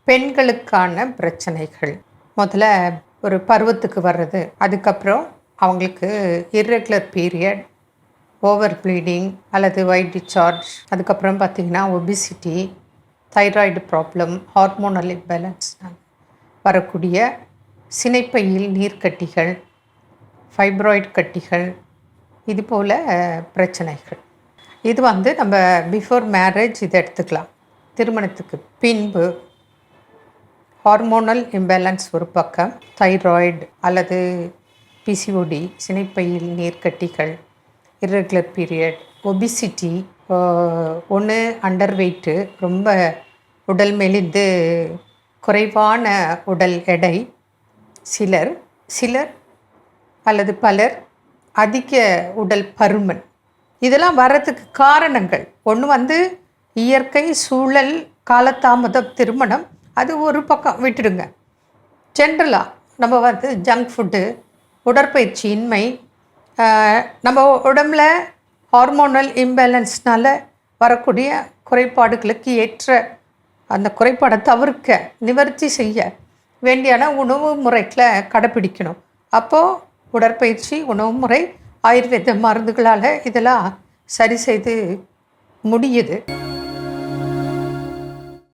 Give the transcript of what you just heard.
பெண்களுக்கான பிரச்சனைகள் முதல்ல ஒரு பருவத்துக்கு வர்றது, அதுக்கப்புறம் அவங்களுக்கு இர்ரெகுலர் பீரியட், ஓவர் ப்ளீடிங் அல்லது ஒயிட் டிஸ்சார்ஜ், அதுக்கப்புறம் பார்த்திங்கன்னா obesity, thyroid problem, hormonal imbalance வரக்கூடிய சினைப்பையில் நீர்க்கட்டிகள், ஃபைப்ராய்டு கட்டிகள், இது போல் பிரச்சனைகள். இது நம்ம பிஃபோர் மேரேஜ் இதை எடுத்துக்கலாம். திருமணத்துக்கு பின்பு ஹார்மோனல் இம்பேலன்ஸ் ஒரு பக்கம், தைராய்டு அல்லது பிசிஓடி, சினைப்பையில் நீர்க்கட்டிகள், இர்ரெகுலர் பீரியட், ஒபிசிட்டி, ஒன்று அண்டர் வெயிட்டு, ரொம்ப உடல் மெலிந்து குறைவான உடல் எடை, சிலர் அல்லது பலர் அதிக உடல் பருமன். இதெல்லாம் வர்றதுக்கு காரணங்கள் ஒன்று இயற்கை சூழல், காலதாமதம், திருமணம், அது ஒரு பக்கம் விட்டுடுங்க. ஜென்ரலாக நம்ம ஜங்க் ஃபுட்டு, உடற்பயிற்சியின்மை, நம்ம உடம்புல ஹார்மோனல் இம்பேலன்ஸ்னால் வரக்கூடிய குறைபாடுகளுக்கு ஏற்ற அந்த குறைபாடை தவிர்க்க, நிவர்த்தி செய்ய வேண்டியான உணவு முறைகளை கடைப்பிடிக்கணும். அப்போது உடற்பயிற்சி, உணவு முறை, ஆயுர்வேத மருந்துகளால் இதெல்லாம் சரி செய்து முடியுது.